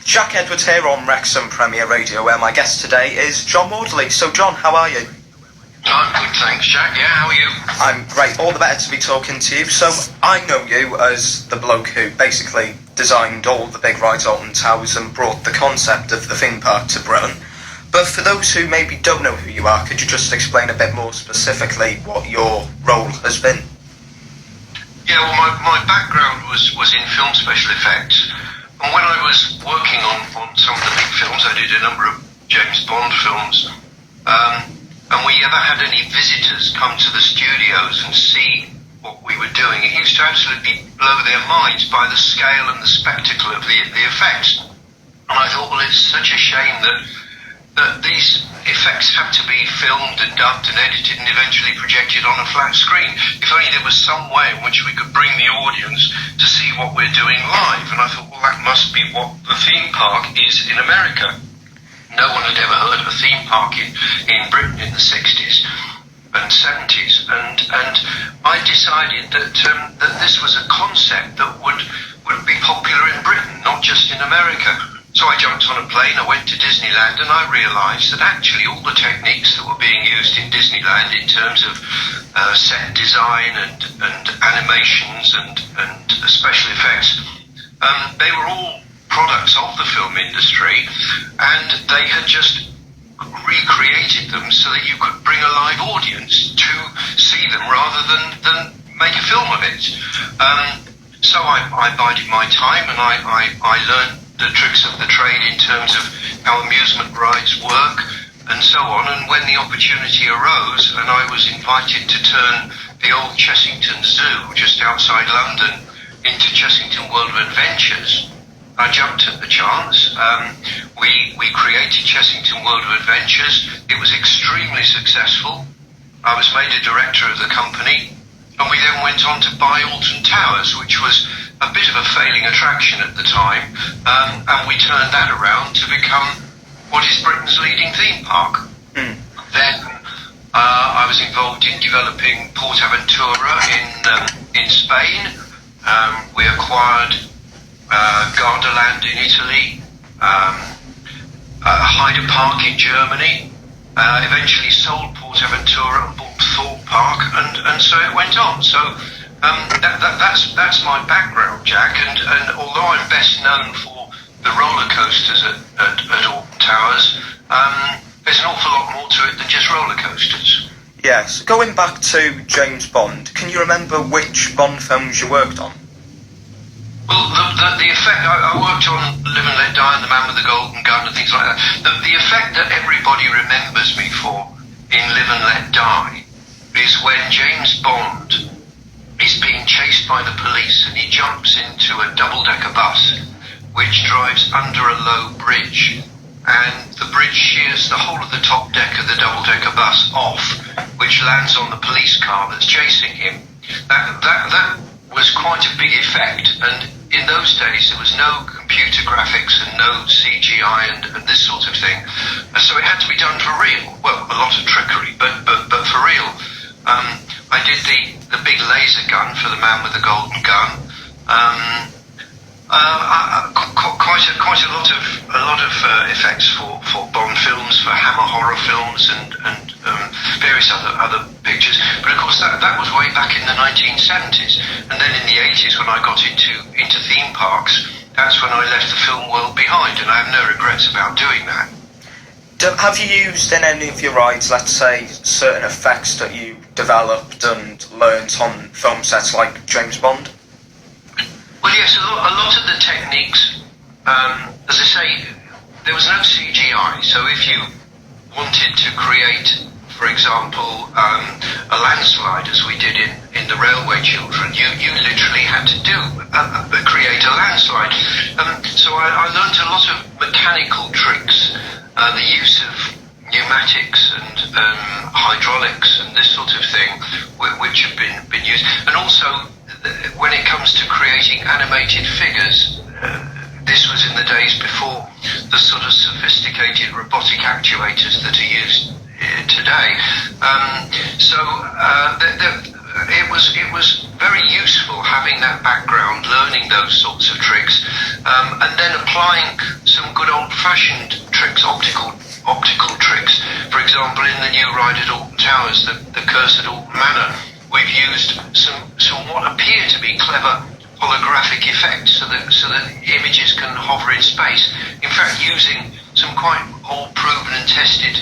Jack Edwards here on Wrexham Premier Radio, where my guest today is John Wardley. So, John, how are you? I'm good, thanks, Jack. Yeah, how are you? I'm great. All the better to be talking to you. So, I know you as the bloke who basically designed all the big rides, Alton Towers, and brought the concept of the theme park to Britain. But for those who maybe don't know who you are, could you just explain a bit more specifically what your role has been? Yeah, well, my background was in film special effects. And when I was working on some of the big films, I did a number of James Bond films, and we never had any visitors come to the studios and see what we were doing. It used to absolutely blow their minds by the scale and the spectacle of the effects. And I thought, well, it's such a shame that these effects have to be filmed and dubbed and edited and eventually projected on a flat screen. If only there was some way in which we could bring the audience to see what we're doing live. And I thought, well, that must be what the theme park is in America. No one had ever heard of a theme park in Britain in the 60s and 70s. And I decided that this was a concept that would be popular in Britain, not just in America. So I jumped on a plane, I went to Disneyland, and I realised that actually all the techniques that were being used in Disneyland in terms of set design and animations and special effects, they were all products of the film industry, and they had just recreated them so that you could bring a live audience to see them rather than make a film of it. So I bided my time, and I learned the tricks of the trade in terms of how amusement rides work and so on. And when the opportunity arose and I was invited to turn the old Chessington Zoo just outside London into Chessington World of Adventures, I jumped at the chance. We created Chessington World of Adventures. It was extremely successful. I was made a director of the company, and we then went on to buy Alton Towers, which was a bit of a failing attraction at the time, and we turned that around to become what is Britain's leading theme park. Then I was involved in developing PortAventura in Spain. We acquired Gardaland in Italy, Hyde Park in Germany, eventually sold PortAventura and bought Thorpe Park, and so it went on. So that's my background, Jack, and although I'm best known for the roller coasters at Alton Towers, there's an awful lot more to it than just roller coasters. Yes. Going back to James Bond, can you remember which Bond films you worked on? Well, the effect, I worked on Live and Let Die and The Man with the Golden Gun and things like that. The effect that everybody remembers me for in Live and Let Die is when James Bond is being chased by the police and he jumps into a double-decker bus which drives under a low bridge, and the bridge shears the whole of the top deck of the double-decker bus off, which lands on the police car that's chasing him. That was quite a big effect, and in those days there was no computer graphics and no CGI and this sort of thing, so it had to be done for real. Well, a lot of trickery, but for real. I did the big laser gun for The Man with the Golden Gun. Quite a lot of effects for Bond films, for Hammer horror films, and various other pictures. But of course, that was way back in the 1970s, and then in the 80s when I got into theme parks, that's when I left the film world behind, and I have no regrets about doing that. Have you used in any of your rides, let's say, certain effects that you developed and learnt on film sets like James Bond? Well, yes, a lot of the techniques, as I say, there was no CGI, so if you wanted to create, for example, a landslide, as we did in The Railway Children, you literally had to create a landslide. So I learnt a lot of mechanical tricks, the use of pneumatics and hydraulics and this sort of thing, which have been used. And also, when it comes to creating animated figures, this was in the days before the sort of sophisticated robotic actuators that are used today. It was very useful having that background, learning those sorts of tricks, and then applying some good old-fashioned tricks, optical tricks. For example, in the new ride at Alton Towers, the Curse At Alton Manor, we've used some what appear to be clever holographic effects so that images can hover in space. In fact, using some quite old, proven and tested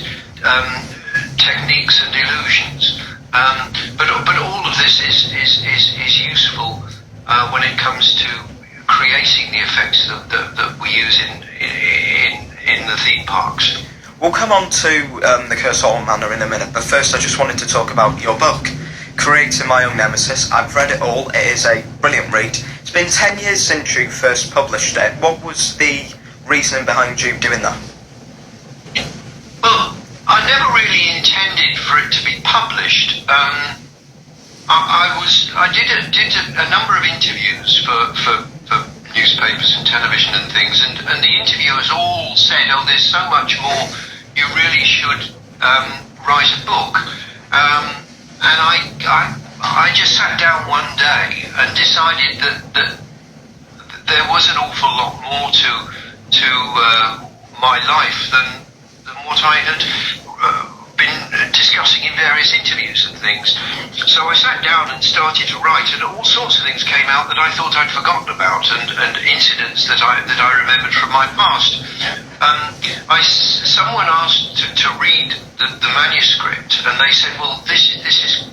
techniques and illusions. But all of this is useful when it comes to creating the effects that we use in the theme parks. We'll come on to the Curse at Alton Manor in a minute, but first I just wanted to talk about your book, Creating My Own Nemesis. I've read it all. It is a brilliant read. It's been 10 years since you first published it. What was the reasoning behind you doing that? Well, I never really intended for it to be published. I did a number of interviews for newspapers and television and things, and the interviewers all said, "Oh, there's so much more. You really should write a book." And I just sat down one day and decided that there was an awful lot more to my life than what I had been discussing in various interviews and things. So I sat down and started to write, and all sorts of things came out that I thought I'd forgotten about, and incidents that I remembered from my past. Someone asked to read the manuscript, and they said, "Well, this is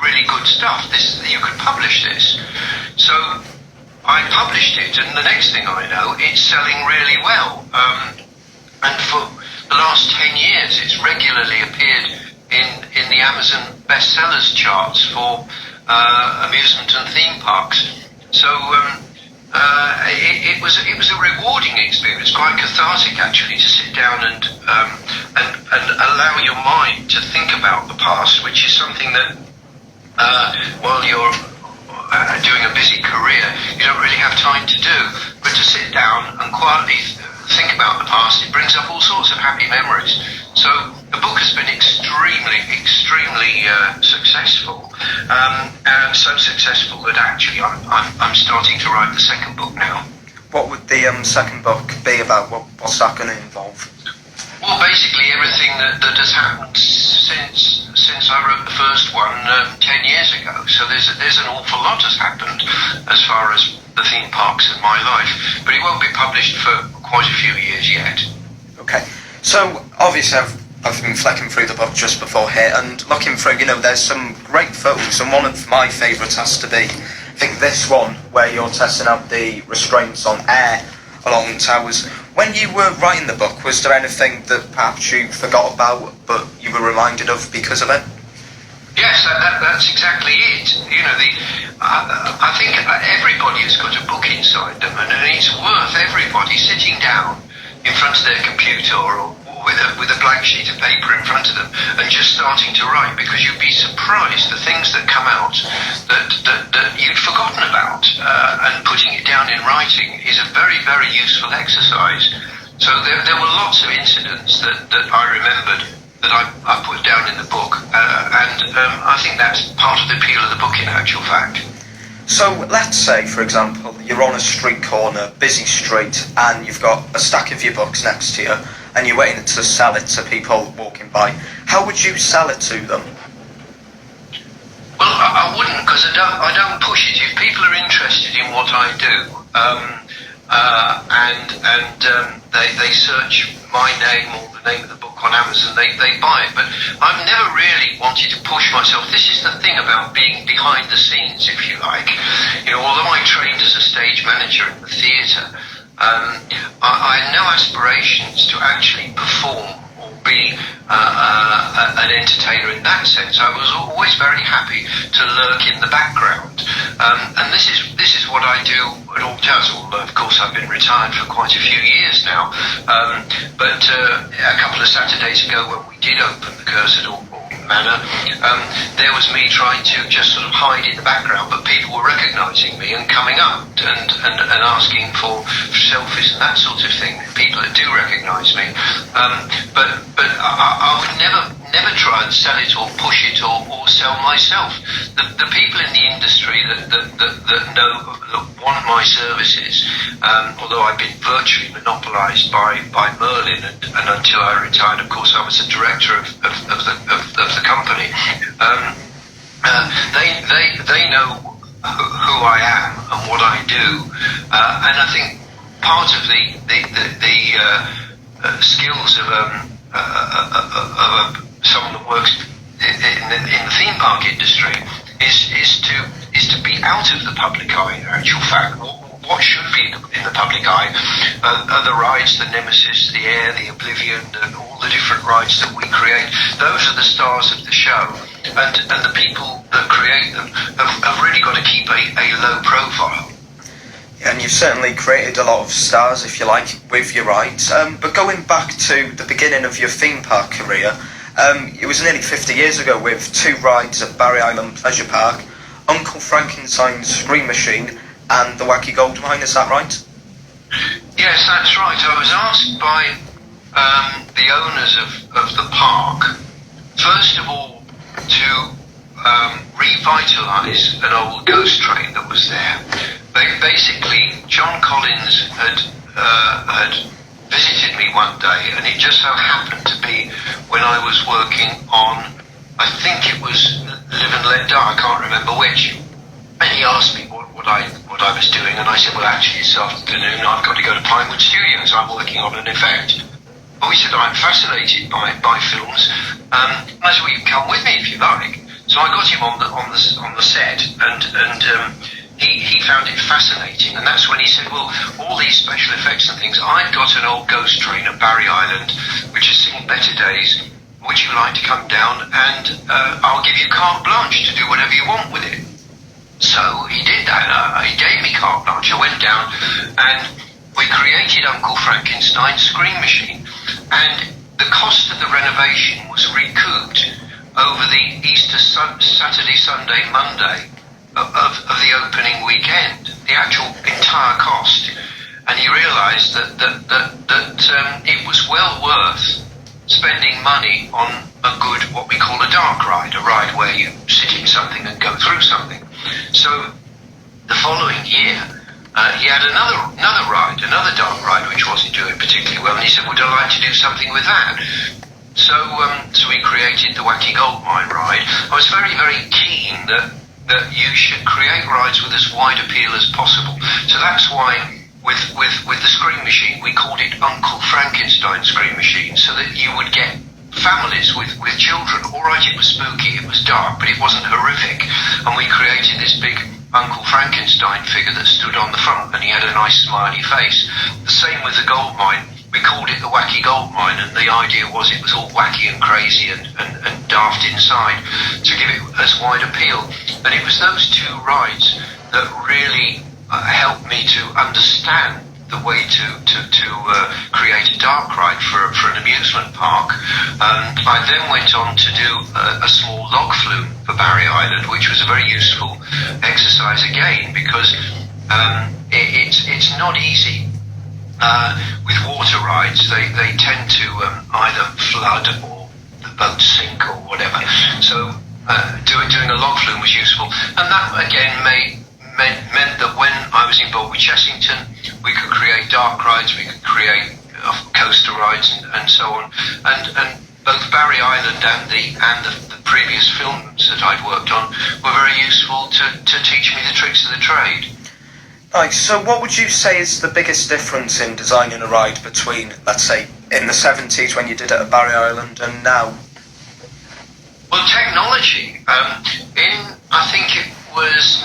really good stuff. You could publish this." So I published it, and the next thing I know, it's selling really well. And for the last 10 years, it's regularly appeared in the Amazon bestsellers charts for amusement and theme parks. So it was a rewarding experience, quite cathartic actually, to sit down and allow your mind to think about the past, which is something that while you're doing a busy career, you don't really have time to do. But to sit down and quietly think about the past, it brings up all sorts of happy memories. So the book has been extremely successful, and so successful that actually I'm starting to write the second book now. What would the second book be about? What's that going to involve? Well, basically everything that has happened since I wrote the first one 10 years ago. So there's an awful lot has happened as far as the theme parks in my life, but it won't be published for quite a few years yet. Okay, so obviously I've been flicking through the book just before here and looking through, there's some great photos, and one of my favourites has to be, I think, this one where you're testing out the restraints on air along the towers. When you were writing the book, was there anything that perhaps you forgot about but you were reminded of because of it? Yes, that's exactly it. I think everybody has got a book inside them, and it's worth everybody sitting down in front of their computer or with a blank sheet of paper in front of them and just starting to write, because you'd be surprised the things that come out that you'd forgotten about, and putting it down in writing is a very, very useful exercise. So there were lots of incidents that I remembered that I put down in the book, and I think that's part of the appeal of the book in actual fact. So let's say, for example, you're on a street corner, busy street, and you've got a stack of your books next to you, and you're waiting to sell it to people walking by. How would you sell it to them? Well, I wouldn't, because I don't push it. If people are interested in what I do, and they search my name or the name of the book on Amazon, they buy it. But I've never really wanted to push myself. This is the thing about being behind the scenes, if you like. Although I trained as a stage manager in the theatre, I had no aspirations to actually perform or be an entertainer in that sense. I was always very happy to lurk in the background, and this is what I do at Alton Towers. Although of course I've been retired for quite a few years now, but a couple of Saturdays ago when we did open the Curse at Alton Manor, there was me trying to just sort of hide in the background, but people were recognising me and coming up and asking for selfies and that sort of thing. People that do recognise me, but I would never try and sell it or push it or sell myself. The people in the industry that know, that want my services, although I've been virtually monopolised by Merlin, and until I retired, of course, I was the director of the company. They know who I am and what I do, and I think part of the skills of someone that works in the theme park industry is to be out of the public eye. In actual fact, what should be in the public eye are the rides, the Nemesis, the Air, the Oblivion, and all the different rides that we create. Those are the stars of the show, and the people that create them have really got to keep a low profile. Yeah, and you've certainly created a lot of stars, if you like, with your rides. But going back to the beginning of your theme park career, it was nearly 50 years ago with 2 rides at Barry Island Pleasure Park, Uncle Frankenstein's Scream Machine and the Wacky Gold Mine, is that right? Yes, that's right. I was asked by the owners of the park, first of all, to revitalise an old ghost train that was there. Basically, John Collins had visited me one day, and it just so happened to be when I was working on, I think it was Live and Let Die, I can't remember which, and he asked me what I was doing, and I said, well, actually this afternoon I've got to go to Pinewood Studios, I'm working on an effect. Oh, he said, I'm fascinated by films, and I said, well, you can come with me if you like. So I got him on the set, and he found it fascinating, and that's when he said, well, all these special effects and things, I've got an old ghost train at Barry Island which has seen better days, would you like to come down and I'll give you carte blanche to do whatever you want with it. So he did that. He gave me carte blanche. I went down and we created Uncle Frankenstein's Scream Machine, and the cost of the renovation was recouped over the Easter Saturday, Sunday, Monday of the opening weekend, the actual entire cost. And he realised that it was well worth spending money on a good, what we call a dark ride, a ride where you sit in something and go through something. So the following year, he had another ride, another dark ride, which wasn't doing particularly well, and he said, would I like to do something with that? So we created the Wacky Gold Mine ride. I was very, very keen that you should create rides with as wide appeal as possible. So that's why with the Scream Machine, we called it Uncle Frankenstein Scream Machine, so that you would get families with children. All right, it was spooky, it was dark, but it wasn't horrific. And we created this big Uncle Frankenstein figure that stood on the front, and he had a nice smiley face. The same with the gold mine. We called it the Wacky Gold Mine, and the idea was it was all wacky and crazy and daft inside, to give it as wide appeal. And it was those 2 rides that really helped me to understand the way to create a dark ride for an amusement park. I then went on to do a small log flume for Barry Island, which was a very useful exercise again, because it's not easy. With water rides, they tend to either flood or the boat sink or whatever. So doing a log flume was useful, and that again meant that when I was involved with Chessington, we could create dark rides, we could create coaster rides, and so on. And both Barry Island and the previous films that I'd worked on were very useful to teach me the tricks of the trade. Nice. So what would you say is the biggest difference in designing a ride between, let's say, in the 70s when you did it at Barry Island and now? Well, technology. I think it was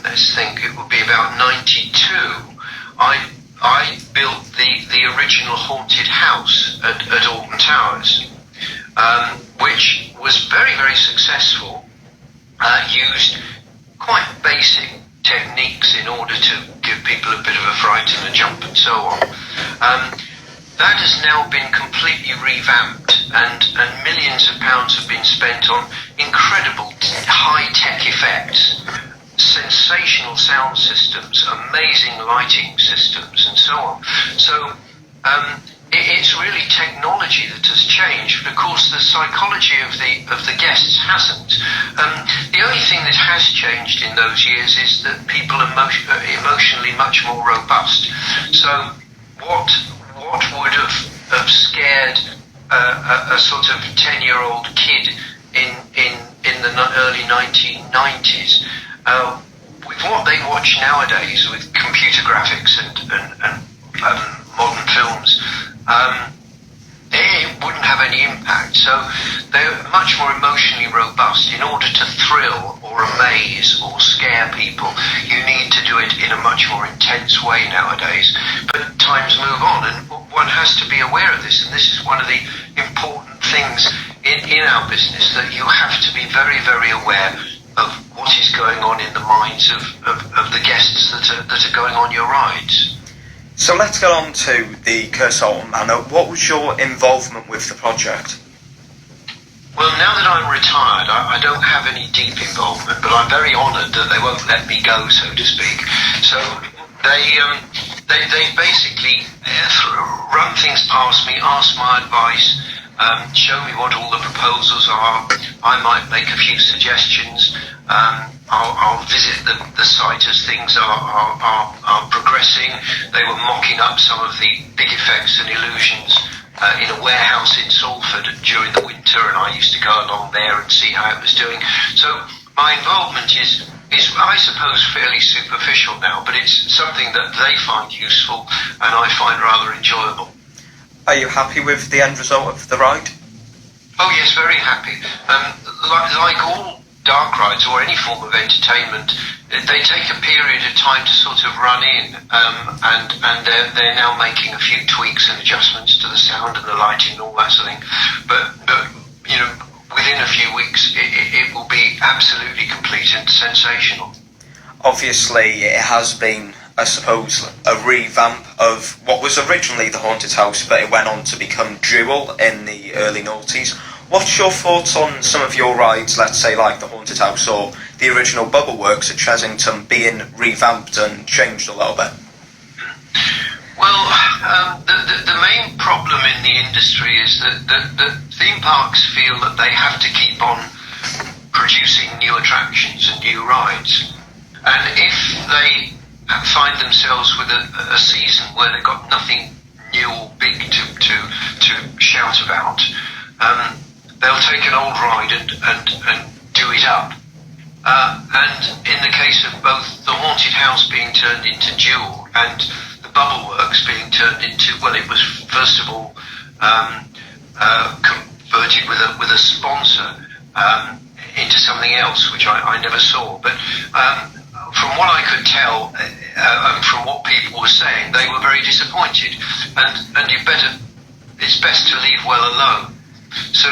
let's think, it would be about 92. I built the original haunted house at Alton Towers, which was very, very successful, used quite basic techniques in order to give people a bit of a fright and a jump and so on. That has now been completely revamped, and millions of pounds have been spent on incredible high-tech effects, sensational sound systems, amazing lighting systems, and so on. So it's really technology that has changed, but of course the psychology of the guests hasn't. The only thing that has changed in those years is that people are emotionally much more robust. So what would have scared a sort of 10-year-old kid in the early 1990s, with what they watch nowadays with computer graphics and modern films, it wouldn't have any impact. So they're much more emotionally robust. In order to thrill or amaze or scare people, you need to do it in a much more intense way nowadays. But times move on, and one has to be aware of this, and this is one of the important things in our business, that you have to be very, very aware of what is going on in the minds of the guests that are going on your rides. So let's get on to the Curse At Alton Manor. What was your involvement with the project? Well, now that I'm retired, I don't have any deep involvement, but I'm very honoured that they won't let me go, so to speak. So they basically run things past me, ask my advice, show me what all the proposals are. I might make a few suggestions. I'll visit the site as things are progressing. They were mocking up some of the big effects and illusions in a warehouse in Salford during the winter, and I used to go along there and see how it was doing. So my involvement is I suppose fairly superficial now, but it's something that they find useful and I find rather enjoyable. Are you happy with the end result of the ride? Oh yes, very happy. Like all dark rides or any form of entertainment, they take a period of time to sort of run in, and they're now making a few tweaks and adjustments to the sound and the lighting and all that sort of thing. But you know, within a few weeks, it will be absolutely complete and sensational. Obviously, it has been, I suppose, a revamp of what was originally the Haunted House, but it went on to become Dual in the early noughties. What's your thoughts on some of your rides, let's say like the Haunted House or the original Bubble Works at Chessington, being revamped and changed a little bit? Well, the main problem in the industry is that theme parks feel that they have to keep on producing new attractions and new rides. And if they find themselves with a season where they've got nothing new or big to shout about, they'll take an old ride and do it up. And in the case of both the Haunted House being turned into Dual and the Bubble Works being turned into, well, it was first of all converted with a sponsor into something else, which I never saw. But from what I could tell, and from what people were saying, they were very disappointed. And it's best to leave well alone. So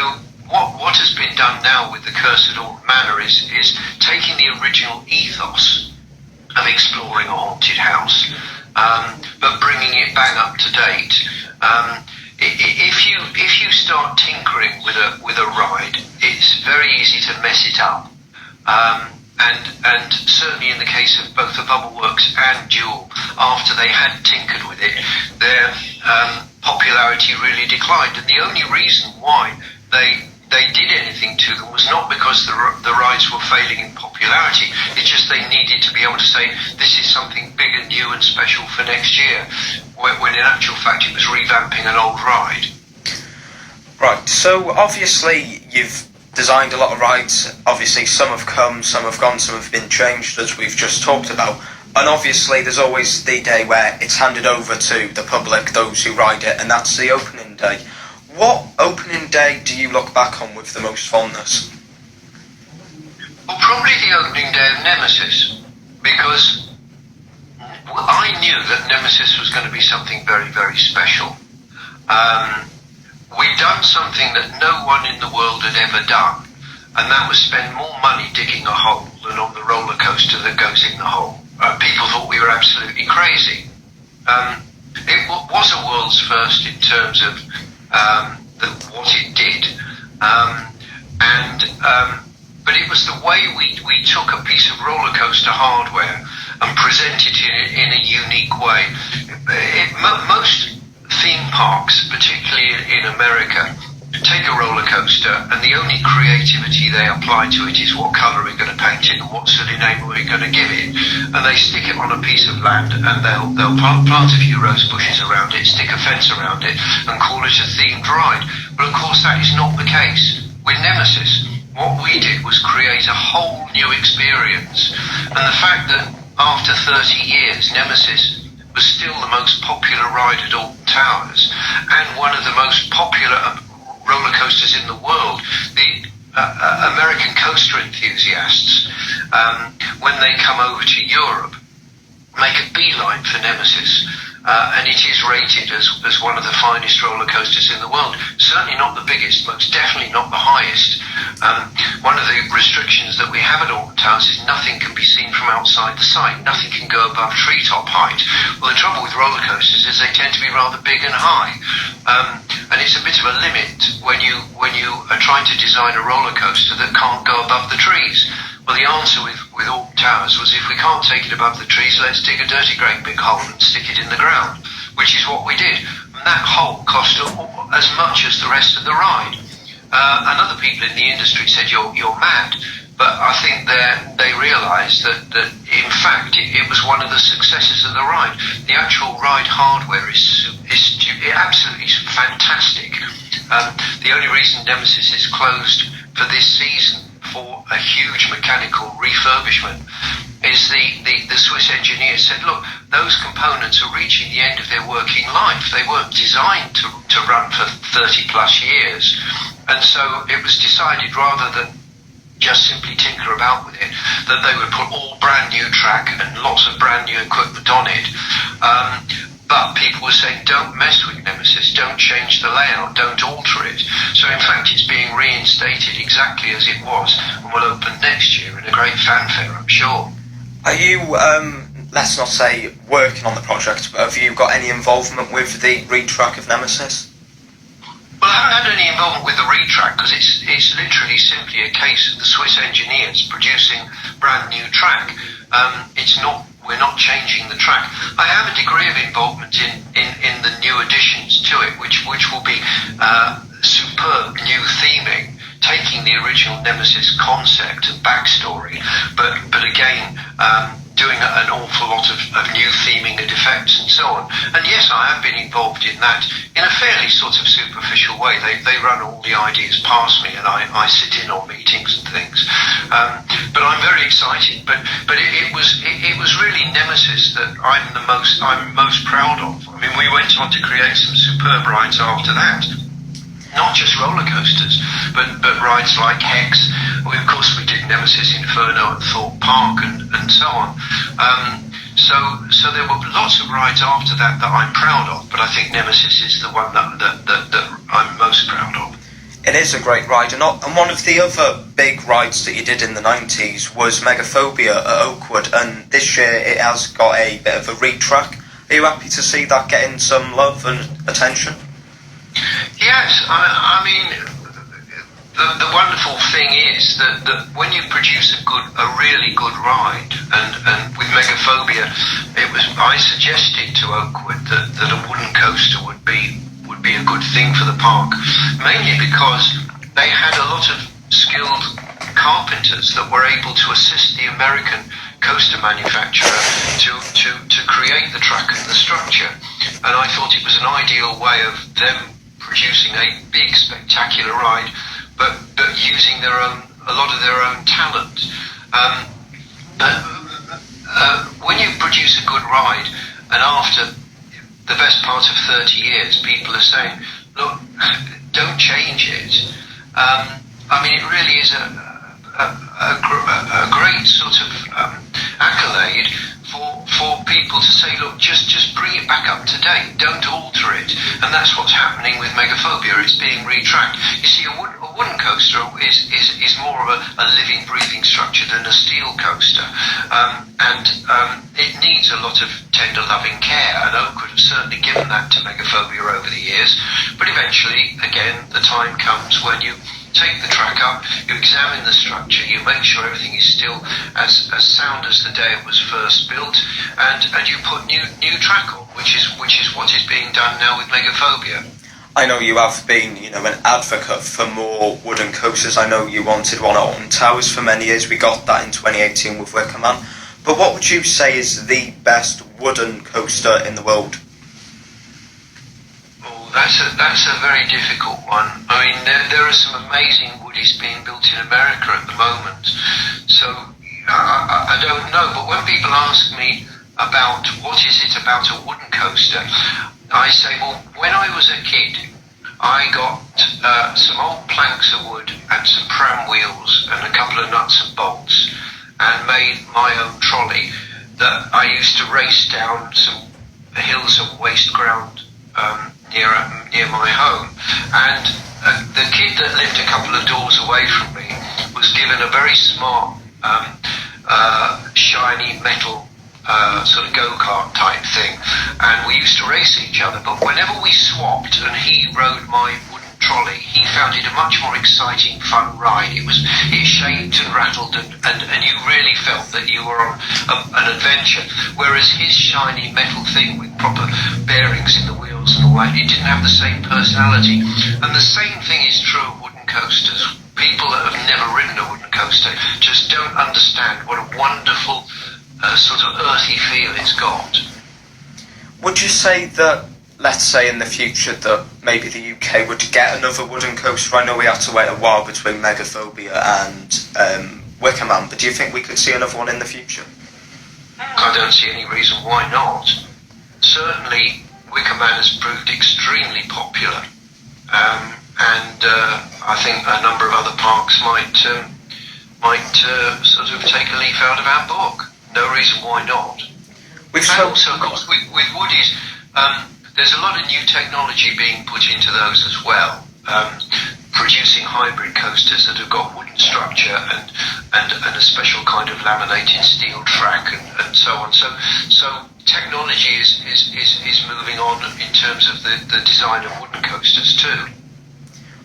what has been done now with the Curse at Alton Manor is taking the original ethos of exploring a haunted house, but bringing it bang up to date. If you start tinkering with a ride, it's very easy to mess it up. And certainly in the case of both the Bubble Works and Dual, after they had tinkered with it, their popularity really declined. And the only reason why they did anything to them was not because the rides were failing in popularity. It's just they needed to be able to say, this is something big and new and special for next year, when in actual fact it was revamping an old ride. Right, so obviously you've designed a lot of rides. Obviously some have come, some have gone, some have been changed, as we've just talked about. And obviously there's always the day where it's handed over to the public, those who ride it, and that's the opening day. What opening day do you look back on with the most fondness? Well, probably the opening day of Nemesis, because I knew that Nemesis was going to be something very, very special. We'd done something that no one in the world had ever done, and that was spend more money digging a hole than on the roller coaster that goes in the hole. People thought we were absolutely crazy. It was a world's first in terms of what it did. But it was the way we took a piece of roller coaster hardware and presented it in a unique way. Most theme parks, particularly in America, take a roller coaster and the only creativity they apply to it is what colour we're going to paint it and what silly name we're going to give it. And they stick it on a piece of land and they'll plant a few rose bushes around it, stick a fence around it and call it a themed ride. But of course that is not the case with Nemesis. What we did was create a whole new experience. And the fact that after 30 years, Nemesis was still the most popular ride at Alton Towers and one of the most popular roller coasters in the world. The American coaster enthusiasts, when they come over to Europe, make a beeline for Nemesis. And it is rated as one of the finest roller coasters in the world. Certainly not the biggest, most definitely not the highest. One of the restrictions that we have at Alton Towers is nothing can be seen from outside the site. Nothing can go above treetop height. Well, the trouble with roller coasters is they tend to be rather big and high. And it's a bit of a limit when you are trying to design a roller coaster that can't go above the trees. Well, the answer with Alton Towers was if we can't take it above the trees, let's dig a dirty great big hole and stick it in the ground, which is what we did. And that hole cost as much as the rest of the ride. And other people in the industry said, you're mad. But I think they realised that in fact it was one of the successes of the ride. The actual ride hardware is absolutely fantastic. The only reason Nemesis is closed for this season for a huge mechanical refurbishment is the Swiss engineers said, look, those components are reaching the end of their working life. They weren't designed to run for 30 plus years. And so it was decided, rather than just simply tinker about with it, that they would put all brand new track and lots of brand new equipment on it. But people were saying, don't mess with Nemesis, don't change the layout, don't alter it. So in fact it's being reinstated exactly as it was and will open next year in a great fanfare, I'm sure. Are you, let's not say working on the project, but have you got any involvement with the retrack of Nemesis? Well, I haven't had any involvement with the retrack because it's literally simply a case of the Swiss engineers producing brand new track. We're not changing the track. I have a degree of involvement in the new additions to it, which will be superb new theming, taking the original Nemesis concept and backstory, but again doing an awful lot of new theming and effects and so on. And yes, I have been involved in that in a fairly sort of superficial way. They run all the ideas past me and I sit in on meetings and things. But I'm very excited. But it was really Nemesis that I'm most proud of. I mean, we went on to create some superb rides after that. Not just roller coasters, but rides like Hex. Of course, we did Nemesis Inferno at Thorpe Park and so on. So there were lots of rides after that I'm proud of, but I think Nemesis is the one that I'm most proud of. It is a great ride, and one of the other big rides that you did in the 90s was Megaphobia at Oakwood, and this year it has got a bit of a retrack. Are you happy to see that getting some love and attention? Yes, I mean, the wonderful thing is that when you produce a really good ride, and with Megaphobia, I suggested to Oakwood that a wooden coaster would be a good thing for the park, mainly because they had a lot of skilled carpenters that were able to assist the American coaster manufacturer to create the track and the structure, and I thought it was an ideal way of them producing a big spectacular ride, but using a lot of their own talent. When you produce a good ride, and after the best part of 30 years, people are saying, look, don't change it. I mean, it really is a great sort of accolade for for people to say, look, just bring it back up to date, don't alter it. And that's what's happening with Megaphobia. It's being retracked. You see, a wooden coaster is more of a living, breathing structure than a steel coaster. It needs a lot of tender, loving care, and Oak would have certainly given that to Megaphobia over the years. But eventually, again, the time comes when you take the track up, you examine the structure, you make sure everything is still as sound as the day it was first built, and you put new track on, which is what is being done now with Megaphobia. I know you have been, an advocate for more wooden coasters. I know you wanted one at Alton Towers for many years. We got that in 2018 with Wickham Man. But what would you say is the best wooden coaster in the world? That's a very difficult one. I mean, there are some amazing woodies being built in America at the moment. So I don't know. But when people ask me about what is it about a wooden coaster, I say, well, when I was a kid, I got some old planks of wood and some pram wheels and a couple of nuts and bolts, and made my own trolley that I used to race down some hills of waste ground near my home. And the kid that lived a couple of doors away from me was given a very smart shiny metal sort of go-kart type thing, and we used to race each other. But whenever we swapped and he rode my wooden trolley, he found it a much more exciting, fun ride. It shaked and rattled, and you really felt that you were on an adventure, whereas his shiny metal thing with proper bearings in the wheels and all that, it didn't have the same personality. And the same thing is true of wooden coasters. People that have never ridden a wooden coaster just don't understand what a wonderful sort of earthy feel it's got. Would you say that, let's say in the future, that maybe the UK would get another wooden coaster? I know we had to wait a while between Megaphobia and Wickham Man, but do you think we could see another one in the future? I don't see any reason why not. Certainly, Wickham Man has proved extremely popular, and I think a number of other parks might sort of take a leaf out of our book. No reason why not. And also, of course, with woodies, there's a lot of new technology being put into those as well, producing hybrid coasters that have got wooden structure and a special kind of laminated steel track and so on. So technology is moving on in terms of the design of wooden coasters too.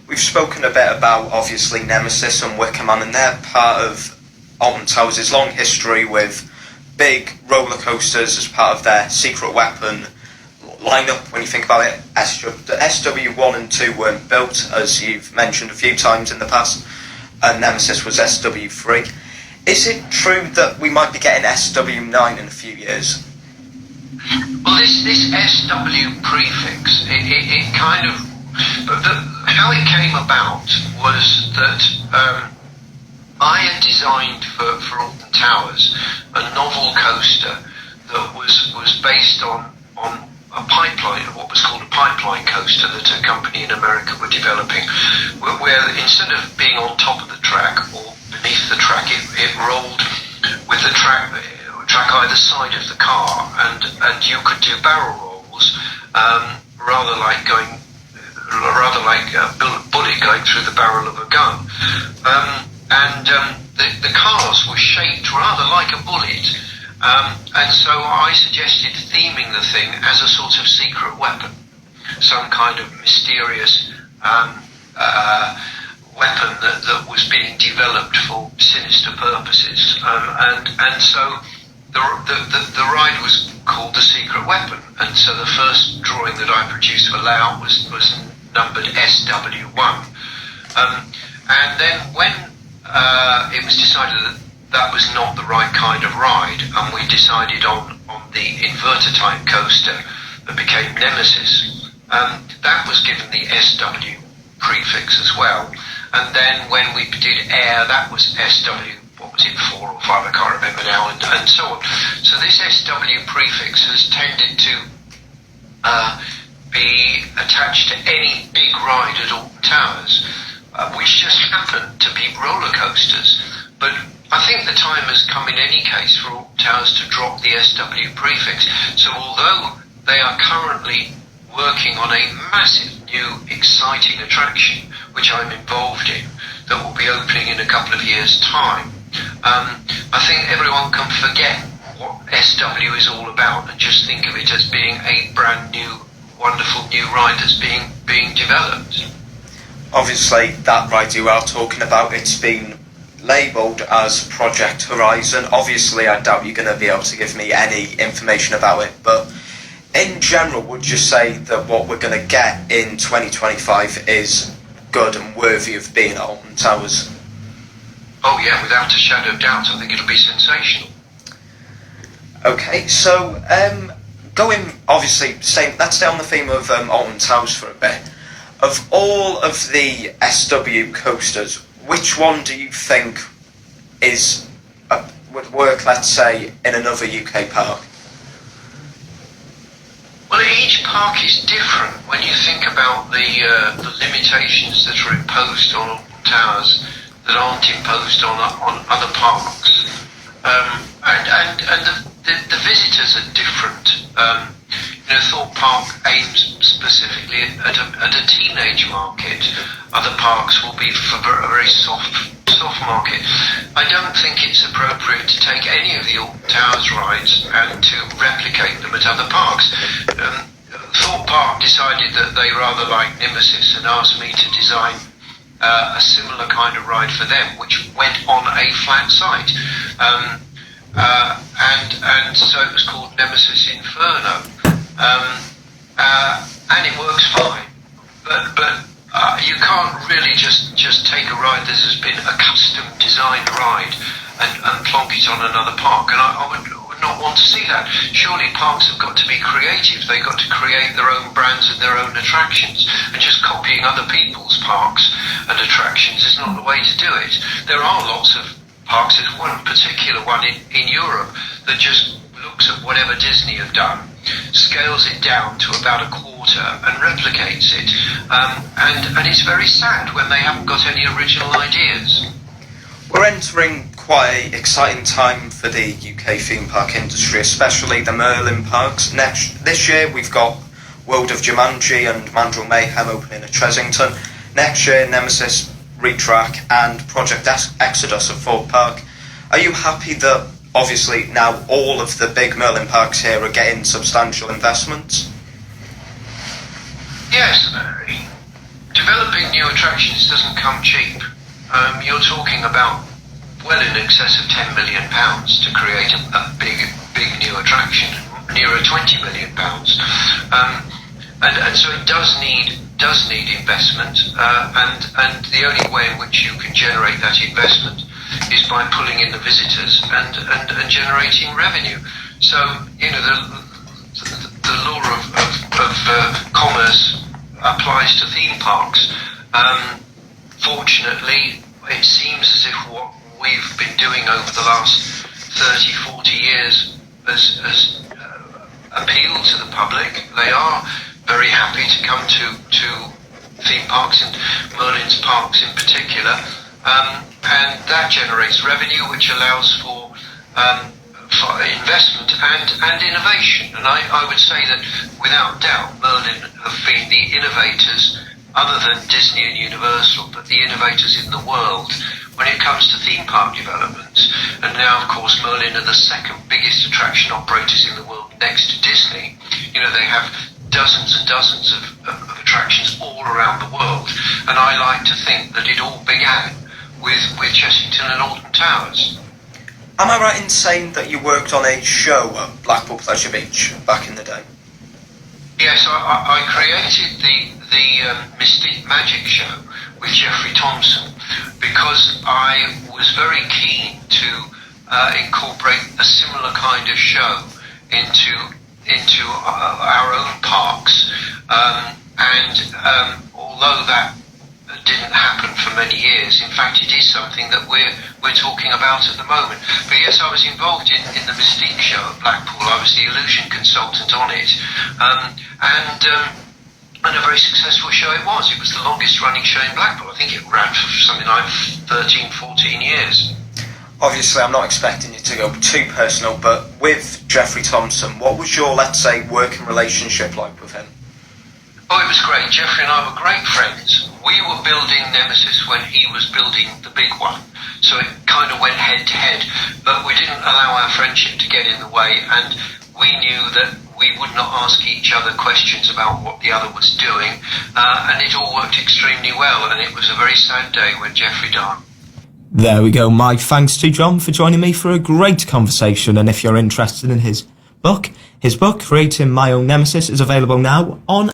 We've spoken a bit about, obviously, Nemesis and Wickham Man, and they're part of Alton Towers' long history with big roller coasters as part of their secret weapon lineup. When you think about it, the SW1 and 2 weren't built, as you've mentioned a few times in the past, and Nemesis was SW3. Is it true that we might be getting SW9 in a few years? Well, this SW prefix, it kind of... how it came about was that I had designed for Alton Towers a novel coaster that was based on a pipeline, what was called a pipeline coaster that a company in America were developing, where instead of being on top of the track or beneath the track, it rolled with the track either side of the car, and you could do barrel rolls, rather like a bullet going through the barrel of a gun. The cars were shaped rather like a bullet, and so I suggested theming the thing as a sort of secret weapon, some kind of mysterious weapon that was being developed for sinister purposes, and so the ride was called the Secret Weapon, and so the first drawing that I produced for layout was numbered SW1, and then when it was decided that was not the right kind of ride, and we decided on the inverter type coaster that became Nemesis, that was given the SW prefix as well. And then when we did Air, that was SW, what was it, 4 or 5, I can't remember now, and so on. So this SW prefix has tended to be attached to any big ride at Alton Towers, which just happened to be roller coasters. But I think the time has come in any case for Alton Towers to drop the SW prefix. So although they are currently working on a massive new exciting attraction, which I'm involved in, that will be opening in a couple of years' time, I think everyone can forget what SW is all about and just think of it as being a brand new, wonderful new ride that's being developed. Obviously, that ride you are talking about, it's been labelled as Project Horizon. Obviously, I doubt you're going to be able to give me any information about it, but in general, would you say that what we're going to get in 2025 is good and worthy of being at Alton Towers? Oh yeah, without a shadow of doubt, I think it'll be sensational. Okay, so going, obviously, let's stay on the theme of Alton Towers for a bit. Of all of the SW coasters, which one do you think would work, let's say, in another UK park? Well, each park is different when you think about the limitations that are imposed on Alton Towers that aren't imposed on other parks, and the visitors are different. Thorpe Park aims specifically at a teenage market. Other parks will be for a very soft market. I don't think it's appropriate to take any of the Alton Towers rides and to replicate them at other parks. Thorpe Park decided that they rather liked Nemesis and asked me to design a similar kind of ride for them, which went on a flat site. And so it was called Nemesis Inferno. And it works fine. But you can't really just take a ride that has been a custom designed ride and plonk it on another park. And I would not want to see that. Surely parks have got to be creative. They've got to create their own brands and their own attractions. And just copying other people's parks and attractions is not the way to do it. There are lots of parks. There's one particular one in Europe that just looks at whatever Disney have done, scales it down to about a quarter and replicates it. And it's very sad when they haven't got any original ideas. We're entering quite an exciting time for the UK theme park industry, especially the Merlin parks. This year we've got World of Jumanji and Mandrill Mayhem opening at Chesington. Next year, Nemesis, Retrack and Project Exodus at Thorpe Park. Are you happy that obviously now all of the big Merlin parks here are getting substantial investments? Yes, developing new attractions doesn't come cheap. You're talking about well in excess of £10 million to create a big new attraction, nearer £20 million. And so it does need investment, and the only way in which you can generate that investment is by pulling in the visitors and generating revenue. So the law of commerce applies to theme parks. Fortunately, it seems as if what we've been doing over the last 30, 40 years has appealed to the public. They are very happy to come to theme parks and Merlin's parks in particular, and that generates revenue, which allows for investment and innovation. And I would say that without doubt Merlin have been the innovators, other than Disney and Universal, but the innovators in the world when it comes to theme park developments. And now, of course, Merlin are the second biggest attraction operators in the world next to Disney. They have dozens and dozens of attractions all around the world. And I like to think that it all began with Chessington and Alton Towers. Am I right in saying that you worked on a show at Blackpool Pleasure Beach back in the day? Yes, I created the Mystique Magic show with Geoffrey Thompson because I was very keen to incorporate a similar kind of show into our own parks, and although that didn't happen for many years, in fact it is something that we're talking about at the moment. But yes, I was involved in the Mystique show at Blackpool. I was the illusion consultant on it, and a very successful show it was. It was the longest running show in Blackpool. I think it ran for something like 13, 14 years. Obviously, I'm not expecting you to go too personal, but with Geoffrey Thompson, what was your, let's say, working relationship like with him? Oh, it was great. Geoffrey and I were great friends. We were building Nemesis when he was building the big one, so it kind of went head to head, but we didn't allow our friendship to get in the way, and we knew that we would not ask each other questions about what the other was doing, and it all worked extremely well, and it was a very sad day when Geoffrey died. There we go. My thanks to John for joining me for a great conversation, and if you're interested in his book, Creating My Own Nemesis, is available now on